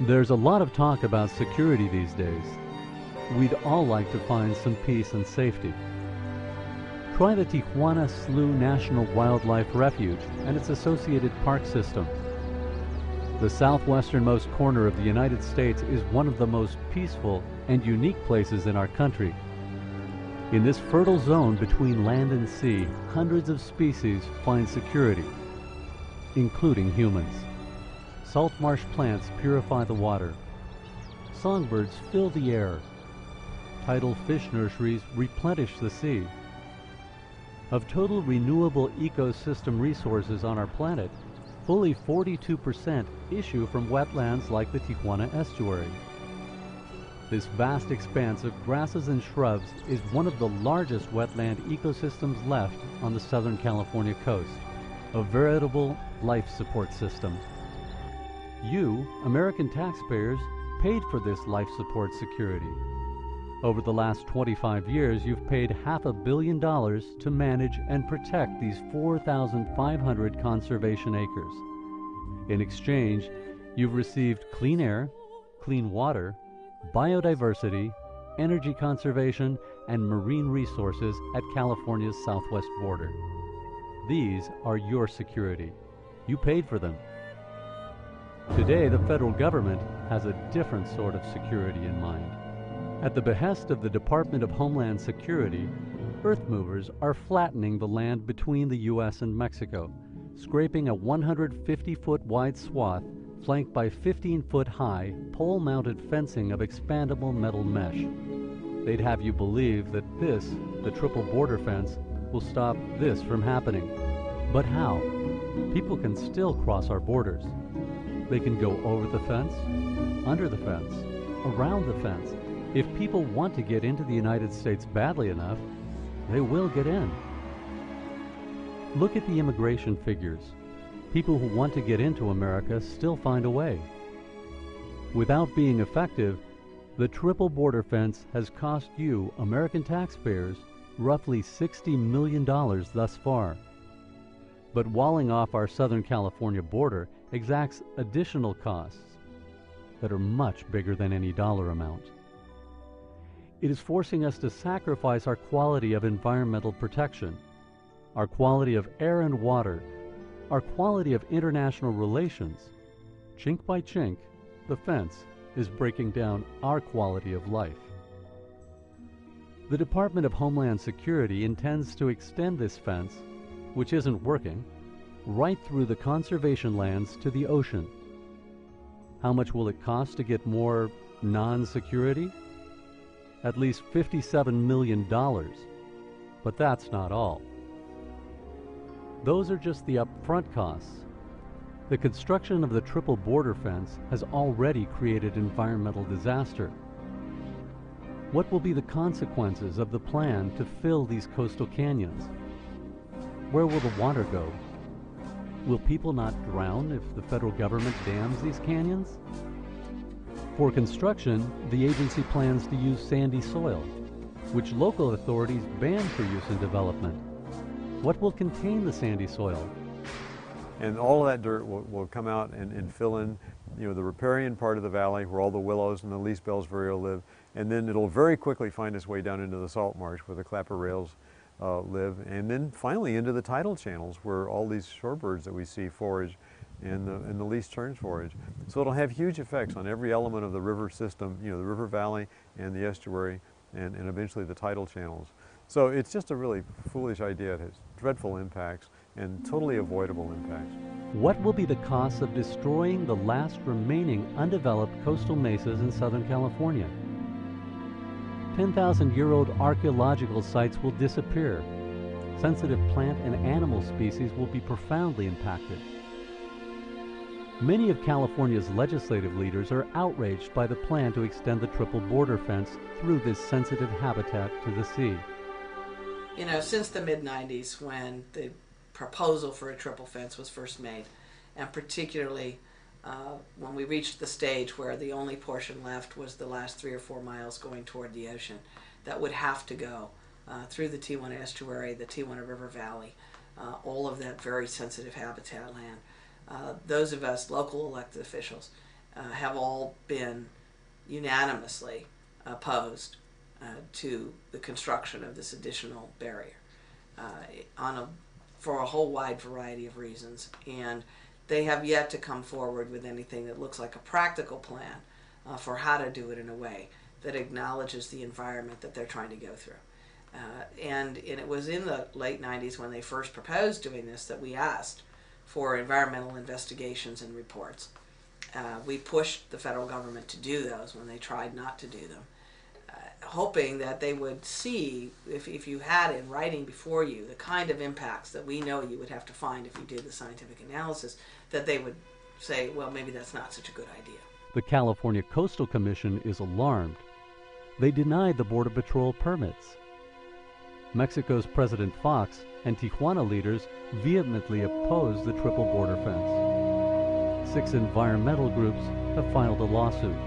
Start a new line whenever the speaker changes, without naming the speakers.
There's a lot of talk about security these days. We'd all like to find some peace and safety. Try the Tijuana Slough National Wildlife Refuge and its associated park system. The southwesternmost corner of the United States is one of the most peaceful and unique places in our country. In this fertile zone between land and sea, hundreds of species find security, including humans. Salt marsh plants purify the water. Songbirds fill the air. Tidal fish nurseries replenish the sea. Of total renewable ecosystem resources on our planet, fully 42% issue from wetlands like the Tijuana Estuary. This vast expanse of grasses and shrubs is one of the largest wetland ecosystems left on the Southern California coast, a veritable life support system. You, American taxpayers, paid for this life support security. Over the last 25 years, you've paid $500 million to manage and protect these 4,500 conservation acres. In exchange, you've received clean air, clean water, biodiversity, energy conservation, and marine resources at California's southwest border. These are your security. You paid for them. Today, the federal government has a different sort of security in mind. At the behest of the Department of Homeland Security, earth movers are flattening the land between the U.S. and Mexico, scraping a 150-foot wide swath flanked by 15-foot high, pole-mounted fencing of expandable metal mesh. They'd have you believe that this, the triple border fence, will stop this from happening. But how? People can still cross our borders. They can go over the fence, under the fence, around the fence. If people want to get into the United States badly enough, they will get in. Look at the immigration figures. People who want to get into America still find a way. Without being effective, the triple border fence has cost you, American taxpayers, roughly $60 million thus far. But walling off our Southern California border exacts additional costs that are much bigger than any dollar amount. It is forcing us to sacrifice our quality of environmental protection, our quality of air and water, our quality of international relations. Chink by chink, the fence is breaking down our quality of life. The Department of Homeland Security intends to extend this fence, which isn't working, right through the conservation lands to the ocean. How much will it cost to get more non-security? At least $57 million. But that's not all. Those are just the upfront costs. The construction of the triple border fence has already created environmental disaster. What will be the consequences of the plan to fill these coastal canyons? Where will the water go? Will people not drown if the federal government dams these canyons? For construction, the agency plans to use sandy soil, which local authorities ban for use in development. What will contain the sandy soil?
And all of that dirt will come out and fill in, the riparian part of the valley where all the willows and the least bells vireo live, and then it'll very quickly find its way down into the salt marsh where the clapper rails live, and then finally into the tidal channels where all these shorebirds that we see forage and the least terns forage. So it'll have huge effects on every element of the river system, the river valley and the estuary and eventually the tidal channels. So it's just a really foolish idea. It has dreadful impacts and totally avoidable impacts.
What will be the cost of destroying the last remaining undeveloped coastal mesas in Southern California? 10,000-year-old archeological sites will disappear. Sensitive plant and animal species will be profoundly impacted. Many of California's legislative leaders are outraged by the plan to extend the triple border fence through this sensitive habitat to the sea.
Since the mid-90s, when the proposal for a triple fence was first made, and particularly when we reached the stage where the only portion left was the last 3 or 4 miles going toward the ocean, that would have to go through the Tijuana Estuary, the Tijuana River Valley, all of that very sensitive habitat land. Those of us, local elected officials, have all been unanimously opposed to the construction of this additional barrier for a whole wide variety of reasons. And they have yet to come forward with anything that looks like a practical plan for how to do it in a way that acknowledges the environment that they're trying to go through. And it was in the late 90s when they first proposed doing this that we asked for environmental investigations and reports. We pushed the federal government to do those when they tried not to do them, hoping that they would see, if you had in writing before you the kind of impacts that we know you would have to find if you did the scientific analysis, that they would say, well, maybe that's not such a good idea.
The California Coastal Commission is alarmed. They denied the Border Patrol permits. Mexico's President Fox and Tijuana leaders vehemently opposed the triple border fence. 6 environmental groups have filed a lawsuit.